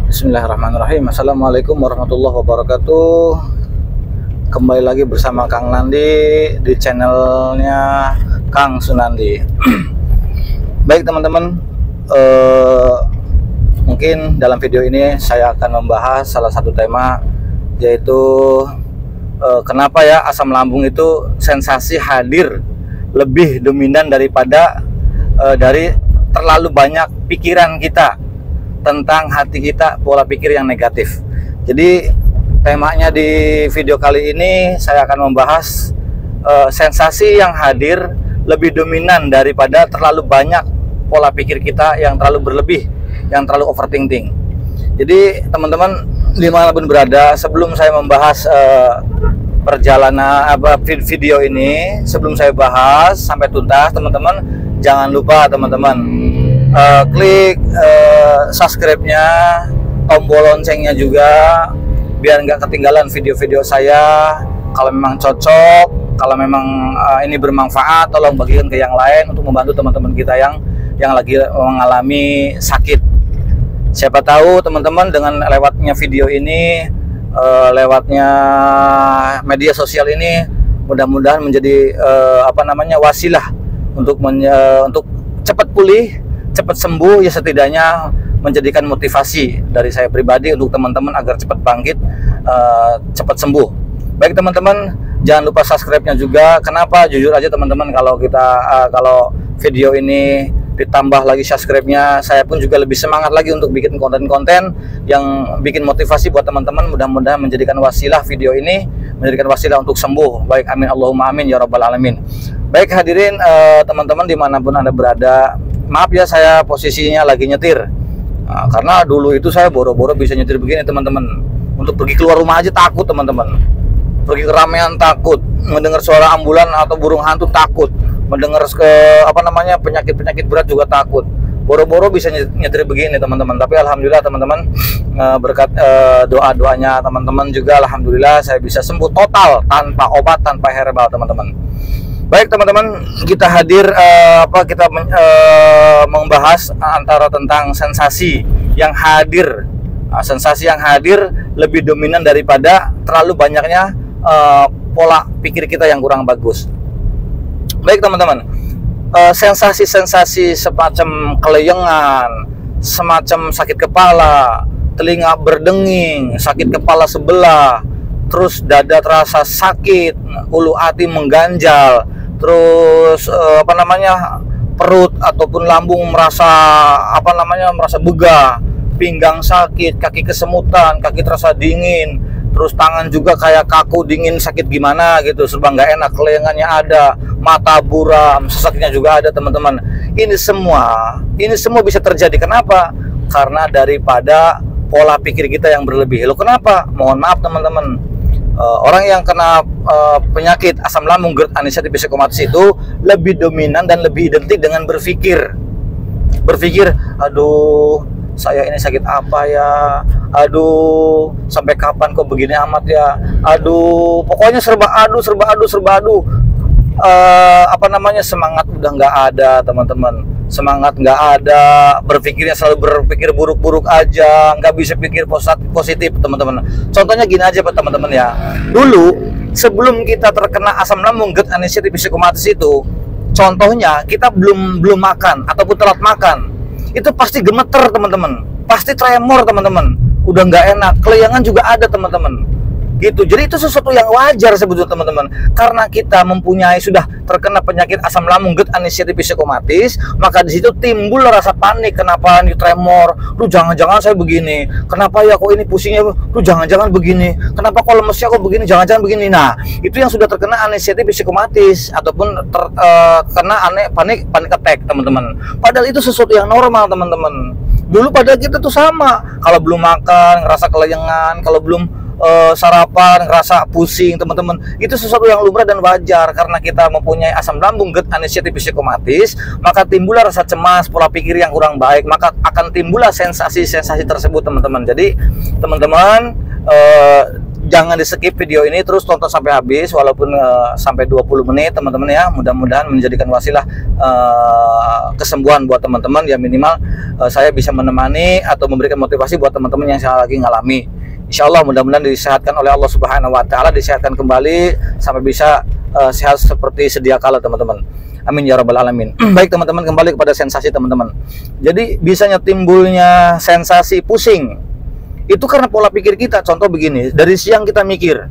Bismillahirrahmanirrahim. Assalamualaikum warahmatullahi wabarakatuh. Kembali lagi bersama Kang Nandi di channelnya Kang Sunandi. Baik teman-teman, mungkin dalam video ini saya akan membahas salah satu tema, yaitu kenapa ya asam lambung itu sensasi hadir lebih dominan daripada dari terlalu banyak pikiran kita tentang hati kita, pola pikir yang negatif. Jadi temanya di video kali ini saya akan membahas sensasi yang hadir lebih dominan daripada terlalu banyak pola pikir kita yang terlalu berlebih, yang terlalu overthinking. Jadi teman-teman dimanapun berada, sebelum saya membahas perjalanan video ini, sebelum saya bahas sampai tuntas, teman-teman jangan lupa teman-teman klik subscribe-nya, tombol loncengnya juga, biar nggak ketinggalan video-video saya. Kalau memang cocok, kalau memang ini bermanfaat, tolong bagikan ke yang lain untuk membantu teman-teman kita yang lagi mengalami sakit. Siapa tahu teman-teman dengan lewatnya video ini, lewatnya media sosial ini, mudah-mudahan menjadi wasilah untuk cepat pulih, cepat sembuh, ya setidaknya menjadikan motivasi dari saya pribadi untuk teman-teman agar cepat bangkit, cepat sembuh. Baik teman-teman, jangan lupa subscribe-nya juga. Kenapa? Jujur aja teman-teman, kalau video ini ditambah lagi subscribe-nya, saya pun juga lebih semangat lagi untuk bikin konten-konten yang bikin motivasi buat teman-teman. Mudah-mudahan menjadikan wasilah video ini, menjadikan wasilah untuk sembuh. Baik, amin Allahumma amin ya rabbal alamin. Baik hadirin, teman-teman dimanapun Anda berada, maaf ya saya posisinya lagi nyetir. Karena dulu itu saya boro-boro bisa nyetir begini teman-teman. Untuk pergi keluar rumah aja takut teman-teman. Pergi ke ramean takut, mendengar suara ambulan atau burung hantu takut, mendengar penyakit-penyakit berat juga takut. Boro-boro bisa nyetir begini teman-teman. Tapi alhamdulillah teman-teman, berkat doa-doanya teman-teman juga, alhamdulillah saya bisa sembuh total tanpa obat, tanpa herbal teman-teman. Baik teman-teman, kita hadir membahas antara tentang sensasi yang hadir. Sensasi yang hadir lebih dominan daripada terlalu banyaknya pola pikir kita yang kurang bagus. Baik teman-teman, sensasi-sensasi semacam keleyengan, semacam sakit kepala, telinga berdenging, sakit kepala sebelah, terus dada terasa sakit, ulu hati mengganjal, terus perut ataupun lambung merasa begah, pinggang sakit, kaki kesemutan, kaki terasa dingin, terus tangan juga kayak kaku, dingin, sakit gimana gitu, serba nggak enak, keleyengannya ada, mata buram, sesaknya juga ada teman-teman. Ini semua bisa terjadi. Kenapa? Karena daripada pola pikir kita yang berlebih. Loh kenapa? Mohon maaf teman-teman, orang yang kena penyakit asam lambung GERD anestesi psikomatis itu lebih dominan dan lebih identik dengan berpikir, aduh saya ini sakit apa ya, aduh sampai kapan kok begini amat ya, aduh pokoknya serba adu, semangat udah nggak ada teman-teman, semangat nggak ada, berpikirnya selalu berpikir buruk-buruk aja, nggak bisa pikir positif teman-teman. Contohnya gini aja teman-teman ya, dulu sebelum kita terkena asam lambung GERD anestesi psikomatis itu, contohnya kita belum makan ataupun telat makan, itu pasti gemeter teman-teman, pasti tremor teman-teman, udah nggak enak, keleyangan juga ada teman-teman gitu. Jadi itu sesuatu yang wajar sebetulnya teman-teman, karena kita sudah terkena penyakit asam lambung GERD anestesi psikomatis, maka di situ timbul rasa panik. Kenapa ini tremor? Duh jangan-jangan saya begini, kenapa ya kok ini pusingnya? Duh jangan-jangan begini, kenapa kok lemesnya kok begini, jangan-jangan begini. Nah itu yang sudah terkena anestesi psikomatis ataupun terkena panik attack teman-teman. Padahal itu sesuatu yang normal teman-teman. Dulu padahal kita tuh sama, kalau belum makan ngerasa keleyengan, kalau belum sarapan ngerasa pusing teman-teman, itu sesuatu yang lumrah dan wajar. Karena kita mempunyai asam lambung GERD anestesi psikomatis, maka timbullah rasa cemas, pola pikir yang kurang baik, maka akan timbullah sensasi-sensasi tersebut teman-teman. Jadi teman-teman jangan di skip video ini, terus tonton sampai habis walaupun sampai 20 menit teman-teman ya. Mudah-mudahan menjadikan wasilah kesembuhan buat teman-teman ya, minimal saya bisa menemani atau memberikan motivasi buat teman-teman yang saya lagi ngalami. Insya Allah mudah-mudahan disehatkan oleh Allah Subhanahu Wa Taala, disehatkan kembali sampai bisa sehat seperti sedia kala teman-teman. Amin ya rabbal alamin. Baik teman-teman, kembali kepada sensasi teman-teman. Jadi bisanya timbulnya sensasi pusing itu karena pola pikir kita. Contoh begini, dari siang kita mikir,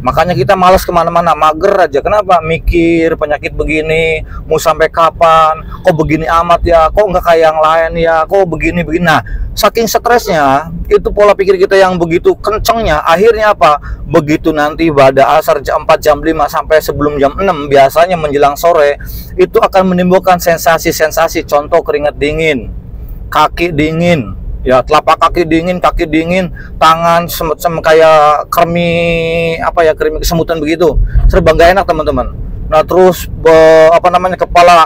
makanya kita malas kemana-mana, mager aja. Kenapa? Mikir penyakit begini, mau sampai kapan? Kok begini amat ya? Kok nggak kayak yang lain ya? Kok begini-begini? Nah, saking stresnya, itu pola pikir kita yang begitu kencengnya, akhirnya apa? Begitu nanti pada asar jam 4, jam 5 sampai sebelum jam 6, biasanya menjelang sore, itu akan menimbulkan sensasi-sensasi. Contoh keringat dingin, kaki dingin, ya telapak kaki dingin, tangan semacam kayak kremi kremi kesemutan begitu, serba nggak enak teman-teman. Nah terus kepala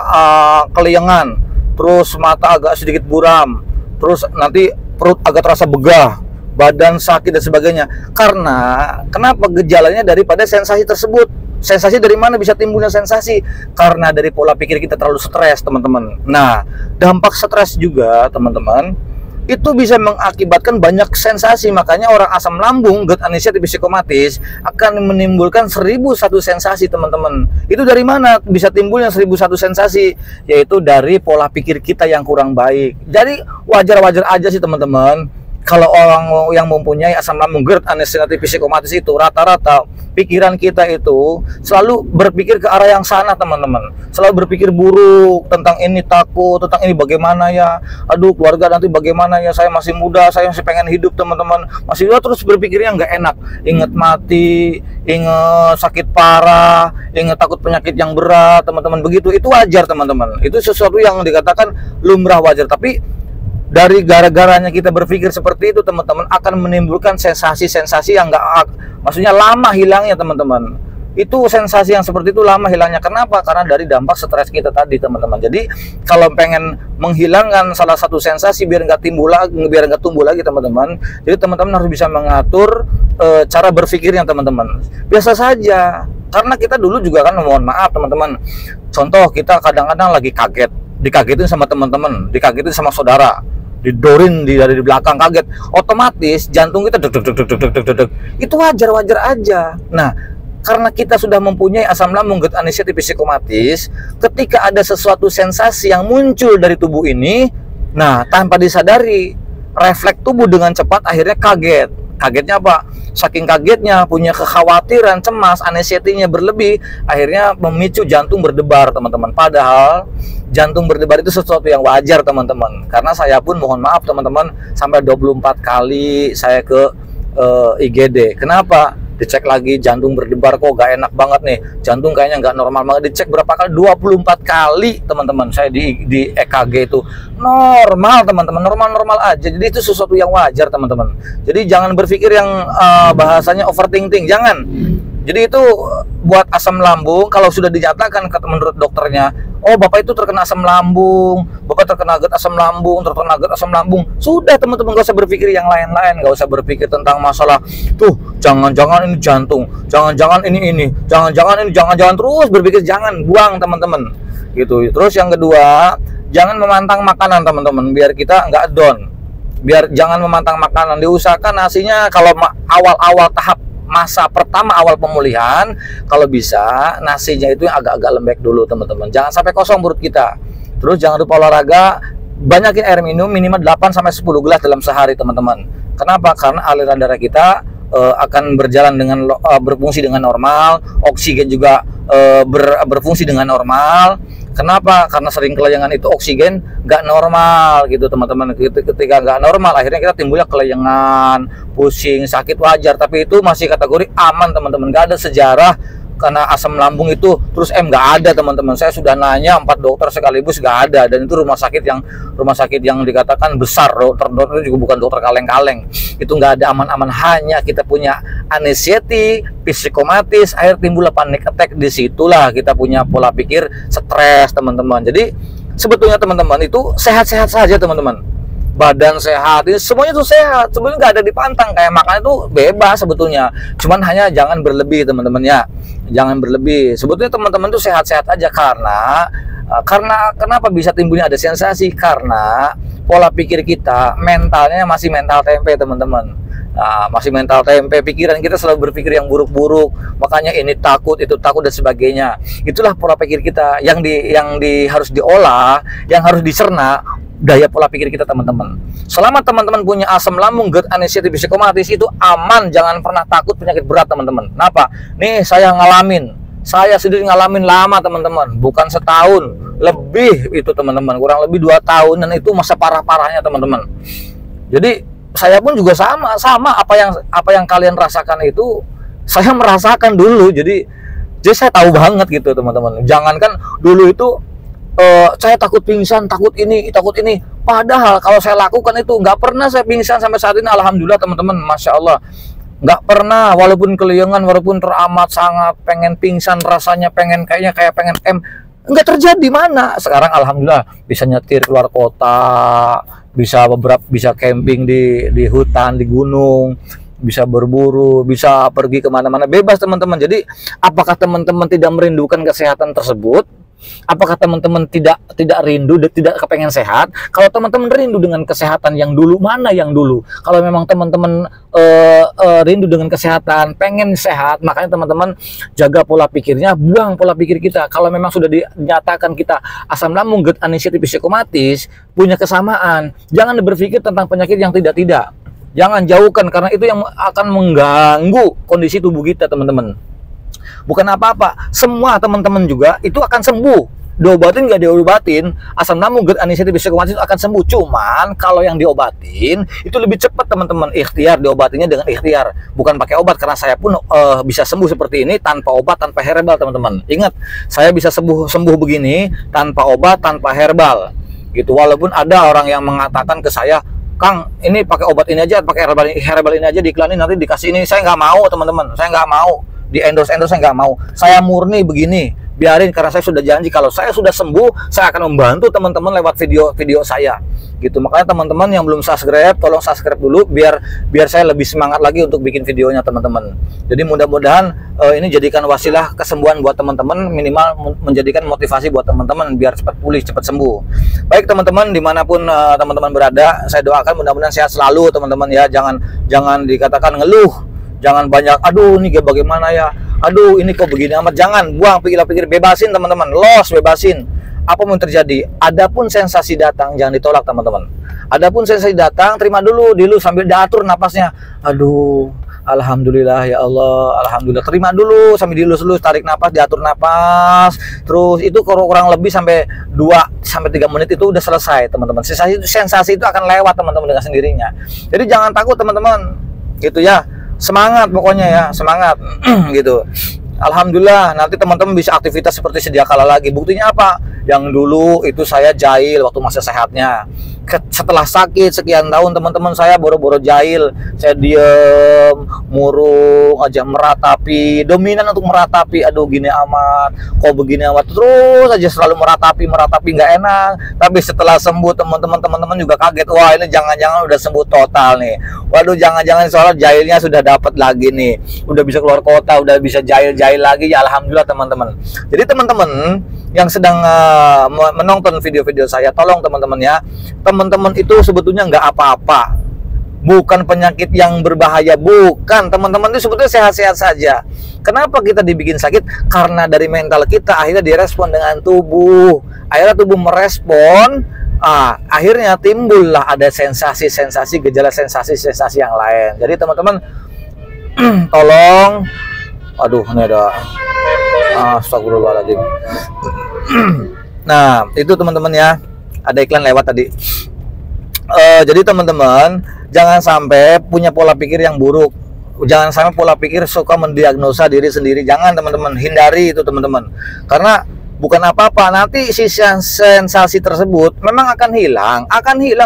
keliengan, terus mata agak sedikit buram, terus nanti perut agak terasa begah, badan sakit dan sebagainya. Karena kenapa? Gejalanya daripada sensasi tersebut. Sensasi dari mana bisa timbulnya sensasi? Karena dari pola pikir kita terlalu stres teman-teman. Nah dampak stres juga teman-teman, itu bisa mengakibatkan banyak sensasi. Makanya orang asam lambung, GERD, anestesia psikomatis akan menimbulkan 1001 sensasi teman-teman. Itu dari mana bisa timbulnya 1001 sensasi? Yaitu dari pola pikir kita yang kurang baik. Jadi wajar-wajar aja sih teman-teman, kalau orang yang mempunyai asam lambung, GERD, anestesia psikomatis itu rata-rata pikiran kita itu selalu berpikir ke arah yang sana teman-teman. Selalu berpikir buruk tentang ini, takut tentang ini, bagaimana ya, aduh keluarga nanti bagaimana ya, saya masih muda, saya masih pengen hidup teman-teman, masih terus berpikirnya nggak enak, ingat mati, ingat sakit parah, ingat takut penyakit yang berat teman-teman. Begitu, itu wajar teman-teman, itu sesuatu yang dikatakan lumrah, wajar. Tapi dari gara-garanya kita berpikir seperti itu teman-teman, akan menimbulkan sensasi-sensasi yang maksudnya lama hilangnya teman-teman. Itu sensasi yang seperti itu lama hilangnya. Kenapa? Karena dari dampak stres kita tadi teman-teman. Jadi kalau pengen menghilangkan salah satu sensasi biar nggak tumbuh lagi teman-teman, jadi teman-teman harus bisa mengatur cara berpikirnya teman-teman. Biasa saja, karena kita dulu juga kan, mohon maaf teman-teman, contoh kita kadang-kadang lagi kaget, dikagetin sama teman-teman, dikagetin sama saudara, didorin dari belakang, kaget, otomatis jantung kita deg. Itu wajar-wajar aja. Nah, karena kita sudah mempunyai asam lambung, GERD, anestesia psikomatis, ketika ada sesuatu sensasi yang muncul dari tubuh ini, nah tanpa disadari, refleks tubuh dengan cepat akhirnya kaget. Kagetnya apa? Saking kagetnya, punya kekhawatiran, cemas, anksietinya berlebih, akhirnya memicu jantung berdebar teman-teman. Padahal jantung berdebar itu sesuatu yang wajar teman-teman. Karena saya pun mohon maaf teman-teman, sampai 24 kali saya ke IGD. Kenapa? Dicek lagi, jantung berdebar, kok gak enak banget nih, jantung kayaknya nggak normal banget. Dicek berapa kali? 24 kali teman-teman. Saya di EKG itu normal teman-teman, normal aja. Jadi itu sesuatu yang wajar teman-teman. Jadi jangan berpikir yang bahasanya overthinking, jangan. Jadi itu buat asam lambung, kalau sudah dinyatakan menurut dokternya, oh bapak itu terkena asam lambung, bapak terkena GERD asam lambung, terkena GERD asam lambung, sudah teman-teman, gak usah berpikir yang lain-lain, gak usah berpikir tentang masalah tuh jangan-jangan ini jantung, jangan-jangan ini, jangan-jangan terus berpikir, jangan, buang teman-teman gitu. Terus yang kedua, jangan memantang makanan teman-teman, biar kita nggak down. Biar jangan memantang makanan, diusahakan nasinya kalau awal-awal tahap masa pertama awal pemulihan, kalau bisa nasinya itu yang agak-agak lembek dulu teman-teman, jangan sampai kosong perut kita. Terus jangan lupa olahraga, banyakin air minum minimal 8-10 gelas dalam sehari teman-teman. Kenapa? Karena aliran darah kita akan berjalan dengan berfungsi dengan normal, oksigen juga berfungsi dengan normal. Kenapa? Karena sering kelayangan itu oksigen nggak normal gitu teman-teman. Ketika nggak normal akhirnya kita timbulnya kelayangan, pusing, sakit, wajar. Tapi itu masih kategori aman teman-teman. Nggak ada sejarah karena asam lambung itu terus nggak ada teman-teman. Saya sudah nanya 4 dokter sekaligus nggak ada, dan itu rumah sakit yang dikatakan besar, dokter juga bukan dokter kaleng-kaleng. Itu nggak ada, aman-aman. Hanya kita punya anestesia psikomatis, akhir timbul panic attack. Disitulah kita punya pola pikir stres teman-teman. Jadi sebetulnya teman-teman itu sehat-sehat saja teman-teman. badan sehat, ini semuanya tuh sehat, sebenarnya nggak ada dipantang, kayak makan itu bebas sebetulnya, cuman hanya jangan berlebih teman-teman ya, jangan berlebih. Sebetulnya teman-teman tuh sehat-sehat aja, karena kenapa bisa timbulnya ada sensasi, karena pola pikir kita, mentalnya masih mental tempe teman-teman. Nah, masih mental tempe, pikiran kita selalu berpikir yang buruk-buruk, makanya ini takut, itu takut dan sebagainya. Itulah pola pikir kita yang harus diolah, yang harus dicerna daya pola pikir kita teman-teman. Selama teman-teman punya asam lambung, GERD, anestesi psikomatis, itu aman, jangan pernah takut penyakit berat teman-teman. Kenapa? Nih saya sendiri ngalamin lama teman-teman, bukan setahun, lebih itu teman-teman, kurang lebih 2 tahun, dan itu masa parah-parahnya teman-teman. Jadi saya pun juga sama apa yang kalian rasakan itu saya merasakan dulu, jadi saya tahu banget gitu teman-teman. Jangankan dulu itu saya takut pingsan, takut ini, padahal kalau saya lakukan itu nggak pernah saya pingsan sampai saat ini, alhamdulillah teman-teman, masya Allah, nggak pernah. Walaupun keliengan, walaupun teramat sangat pengen pingsan, rasanya pengen kayak pengen nggak terjadi. Mana sekarang alhamdulillah bisa nyetir keluar kota, bisa camping di hutan, di gunung, bisa berburu, bisa pergi kemana-mana bebas teman-teman. Jadi apakah teman-teman tidak merindukan kesehatan tersebut? Apakah teman-teman tidak rindu, tidak kepengen sehat? Kalau teman-teman rindu dengan kesehatan yang dulu, mana yang dulu? Kalau memang teman-teman rindu dengan kesehatan, pengen sehat, makanya teman-teman jaga pola pikirnya, buang pola pikir kita. Kalau memang sudah dinyatakan kita asam lambung, GERD, anestesi psikomatis, punya kesamaan, jangan berpikir tentang penyakit yang tidak. Jangan jauhkan, karena itu yang akan mengganggu kondisi tubuh kita teman-teman. Bukan apa-apa, semua teman-teman juga itu akan sembuh. Diobatin nggak diobatin, asam lambung, GERD, anestesi psikomatis akan sembuh. Cuman kalau yang diobatin itu lebih cepat teman-teman, ikhtiar, diobatinnya dengan ikhtiar, bukan pakai obat. Karena saya pun bisa sembuh seperti ini tanpa obat, tanpa herbal teman-teman. Ingat, saya bisa sembuh begini tanpa obat, tanpa herbal gitu. Walaupun ada orang yang mengatakan ke saya, Kang, ini pakai obat ini aja, pakai herbal ini aja, diiklanin nanti dikasih ini. Saya nggak mau teman-teman, saya nggak mau di endorse saya nggak mau. Saya murni begini, biarin, karena saya sudah janji kalau saya sudah sembuh, saya akan membantu teman-teman lewat video saya gitu. Makanya teman-teman yang belum subscribe, tolong subscribe dulu biar saya lebih semangat lagi untuk bikin videonya teman-teman. Jadi mudah-mudahan ini jadikan wasilah kesembuhan buat teman-teman, minimal menjadikan motivasi buat teman-teman biar cepat pulih, cepat sembuh. Baik teman-teman, dimanapun teman-teman berada, saya doakan mudah-mudahan sehat selalu teman-teman ya. Jangan dikatakan ngeluh, jangan banyak aduh ini bagaimana ya, aduh ini kok begini amat. Jangan, buang pikir-pikir, bebasin teman-teman, bebasin apapun terjadi. Adapun sensasi datang jangan ditolak teman-teman. Adapun sensasi datang terima dulu sambil diatur napasnya. Aduh alhamdulillah ya Allah, alhamdulillah, terima dulu sambil dilus-lus, tarik napas, diatur napas terus. Itu kurang lebih sampai 2-3 menit itu udah selesai teman-teman. Sensasi itu akan lewat teman-teman dengan sendirinya. Jadi jangan takut teman-teman gitu ya. Semangat pokoknya ya, semangat gitu. Alhamdulillah nanti teman-teman bisa aktivitas seperti sedia kala lagi. Buktinya apa? Yang dulu itu saya jahil waktu masa sehatnya. Setelah sakit sekian tahun teman-teman, saya boro-boro jahil. Saya diem, murung aja, meratapi, dominan untuk meratapi. Aduh gini amat, kok begini amat, terus aja selalu meratapi nggak enak. Tapi setelah sembuh teman-teman juga kaget. Wah ini jangan-jangan udah sembuh total nih. Waduh jangan-jangan soal jahilnya sudah dapat lagi nih. Udah bisa keluar kota, udah bisa jahil lagi ya, alhamdulillah teman-teman. Jadi teman-teman yang sedang menonton video-video saya, tolong teman-teman ya, teman-teman itu sebetulnya nggak apa-apa, bukan penyakit yang berbahaya, bukan. Teman-teman itu sebetulnya sehat-sehat saja. Kenapa kita dibikin sakit? Karena dari mental kita akhirnya direspon dengan tubuh, akhirnya tubuh merespon. Akhirnya timbullah ada sensasi-sensasi, gejala sensasi-sensasi yang lain. Jadi teman-teman tolong, aduh ini ada astagfirullahaladzim. Nah itu teman-teman ya, ada iklan lewat tadi. Jadi teman-teman jangan sampai punya pola pikir yang buruk, jangan sampai pola pikir suka mendiagnosa diri sendiri. Jangan teman-teman, hindari itu teman-teman. Karena bukan apa-apa. Nanti si sensasi tersebut memang akan hilang,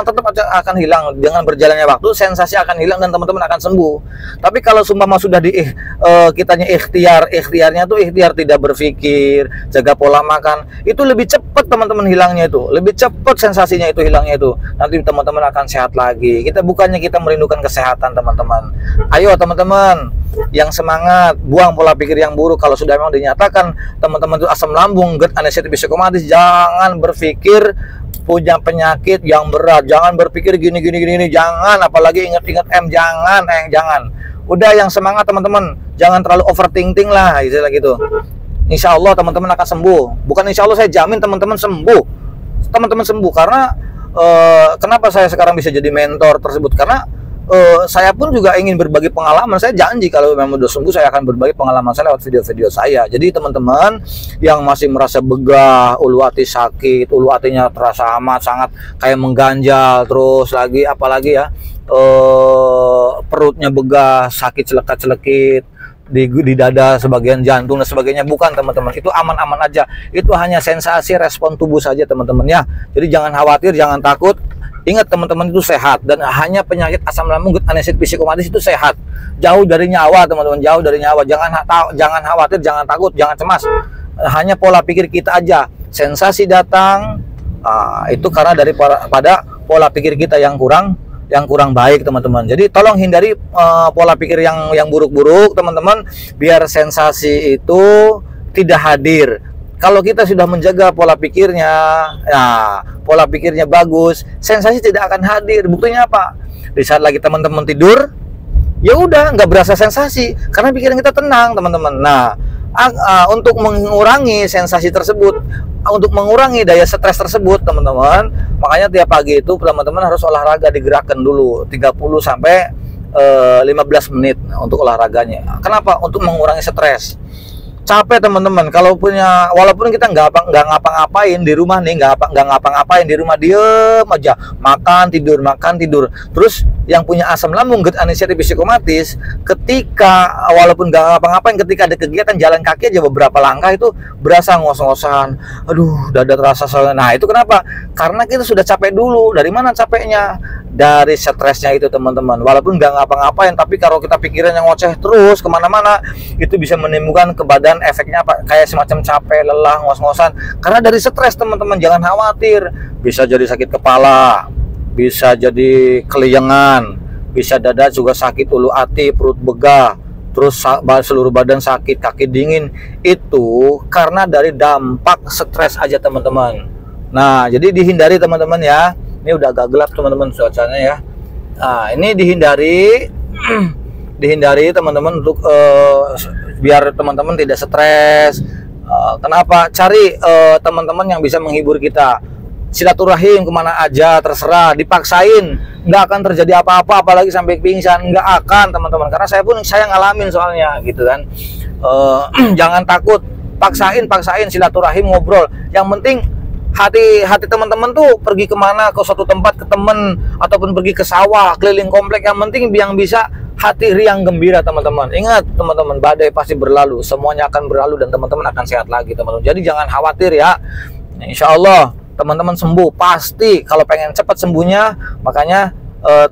tetap akan hilang dengan berjalannya waktu. Sensasi akan hilang dan teman-teman akan sembuh. Tapi kalau sumpama sudah kitanya ikhtiarnya tuh ikhtiar tidak berpikir, jaga pola makan, itu lebih cepat teman-teman hilangnya, itu lebih cepat sensasinya itu hilangnya itu. Nanti teman-teman akan sehat lagi. Bukannya kita merindukan kesehatan teman-teman. Ayo teman-teman yang semangat, buang pola pikir yang buruk. Kalau sudah memang dinyatakan teman-teman itu asam lambung, GERD, anestesi psikomatis, jangan berpikir punya penyakit yang berat, jangan berpikir gini, jangan, apalagi ingat-ingat jangan. Udah yang semangat teman-teman, jangan terlalu overthinking lah, istilah gitu. Insya Allah teman-teman akan sembuh. Bukan insya Allah, saya jamin teman-teman sembuh. Teman-teman sembuh karena kenapa saya sekarang bisa jadi mentor tersebut? Karena saya pun juga ingin berbagi pengalaman. Saya janji kalau memang udah sembuh, saya akan berbagi pengalaman saya lewat video-video saya. Jadi teman-teman yang masih merasa begah, ulu hati sakit, ulu hatinya terasa amat sangat kayak mengganjal, terus lagi apalagi ya, perutnya begah, sakit celekat-celekit di dada, sebagian jantung dan sebagainya, bukan teman-teman, itu aman-aman aja. Itu hanya sensasi respon tubuh saja teman-teman ya. Jadi jangan khawatir, jangan takut. Ingat teman-teman, itu sehat, dan hanya penyakit asam lambung, GERD, anestesi psikomatis itu sehat, jauh dari nyawa teman-teman, jauh dari nyawa. Jangan khawatir, jangan takut, jangan cemas. Hanya pola pikir kita aja. Sensasi datang, itu karena pada pola pikir kita yang kurang baik teman-teman. Jadi tolong hindari pola pikir yang buruk-buruk teman-teman, biar sensasi itu tidak hadir. Kalau kita sudah menjaga pola pikirnya, pola pikirnya bagus, sensasi tidak akan hadir. Buktinya apa? Di saat lagi teman-teman tidur, ya udah nggak berasa sensasi karena pikiran kita tenang teman-teman. Nah, untuk mengurangi sensasi tersebut, untuk mengurangi daya stres tersebut teman-teman, makanya tiap pagi itu teman-teman harus olahraga, digerakkan dulu 30 sampai 15 menit untuk olahraganya. Kenapa? Untuk mengurangi stres. Capek teman-teman, walaupun kita nggak ngapa-ngapain di rumah nih, nggak ngapa-ngapain di rumah, diem aja, makan tidur. Terus yang punya asam lambung, GERD, anestesi psikomatis, ketika walaupun nggak ngapa-ngapain, ketika ada kegiatan jalan kaki aja beberapa langkah itu berasa ngos-ngosan, aduh dada terasa. Nah itu kenapa? Karena kita sudah capek dulu. Dari mana capeknya? Dari stresnya itu teman-teman. Walaupun nggak ngapa-ngapain, tapi kalau kita pikiran yang ngoceh terus kemana-mana, itu bisa menimbulkan ke badan efeknya apa? Kayak semacam capek, lelah, ngos-ngosan. Karena dari stres teman-teman, jangan khawatir. Bisa jadi sakit kepala, bisa jadi keliengan, bisa dada juga sakit, ulu hati, perut begah, terus seluruh badan sakit, kaki dingin. Itu karena dari dampak stres aja teman-teman. Nah jadi dihindari teman-teman ya. Ini udah agak gelap teman-teman cuacanya ya. Nah ini dihindari teman-teman untuk biar teman-teman tidak stres. Kenapa? Cari teman-teman yang bisa menghibur kita. Silaturahim kemana aja terserah, dipaksain nggak akan terjadi apa-apa, apalagi sampai pingsan, nggak akan teman-teman. Karena saya ngalamin soalnya gitu kan. Jangan takut, paksain silaturahim, ngobrol. Yang penting hati teman-teman tuh pergi kemana, ke suatu tempat, ke temen, ataupun pergi ke sawah, keliling komplek, yang penting yang bisa hati riang gembira teman-teman. Ingat teman-teman, badai pasti berlalu, semuanya akan berlalu, dan teman-teman akan sehat lagi teman-teman. Jadi jangan khawatir ya, insya Allah teman-teman sembuh pasti. Kalau pengen cepat sembuhnya, makanya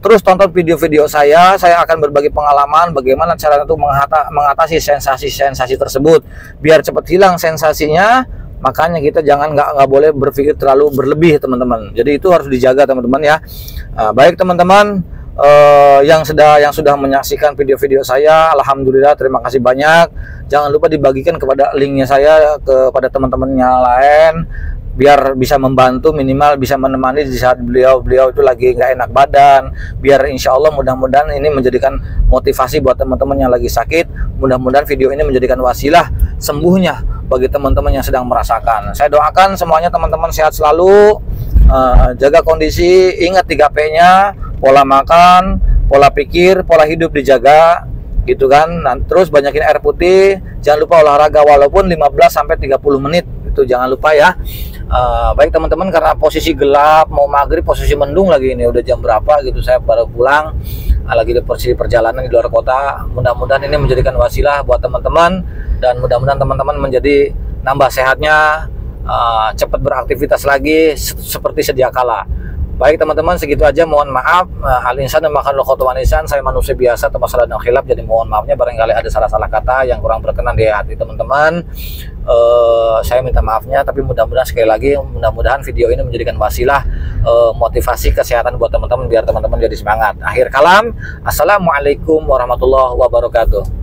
terus tonton video-video saya akan berbagi pengalaman bagaimana cara untuk mengatasi sensasi tersebut biar cepat hilang sensasinya. Makanya kita nggak boleh berpikir terlalu berlebih teman-teman. Jadi itu harus dijaga teman-teman ya. Baik teman-teman yang sudah menyaksikan video-video saya, alhamdulillah terima kasih banyak. Jangan lupa dibagikan kepada linknya saya kepada teman-temannya lain, biar bisa membantu, minimal bisa menemani di saat beliau itu lagi nggak enak badan. Biar insya Allah mudah-mudahan ini menjadikan motivasi buat teman-teman yang lagi sakit. Mudah-mudahan video ini menjadikan wasilah sembuhnya bagi teman-teman yang sedang merasakan. Saya doakan semuanya teman-teman sehat selalu, jaga kondisi, ingat 3P-nya, pola makan, pola pikir, pola hidup dijaga gitu kan. Dan terus banyakin air putih, jangan lupa olahraga walaupun 15 sampai 30 menit. Itu jangan lupa ya. Baik teman-teman, karena posisi gelap, mau maghrib, posisi mendung lagi, ini udah jam berapa gitu, saya baru pulang, lagi di posisi perjalanan di luar kota. Mudah-mudahan ini menjadikan wasilah buat teman-teman, dan mudah-mudahan teman-teman menjadi nambah sehatnya, cepat beraktivitas lagi seperti sedia kala. Baik teman-teman, segitu aja, mohon maaf. Al-insan dan makan khotowan insan, saya manusia biasa, termasalah dan khilaf, jadi mohon maafnya barangkali ada salah-salah kata yang kurang berkenan di hati teman-teman. Saya minta maafnya, tapi mudah-mudahan sekali lagi, mudah-mudahan video ini menjadikan wasilah motivasi kesehatan buat teman-teman, biar teman-teman jadi semangat. Akhir kalam, assalamualaikum warahmatullahi wabarakatuh.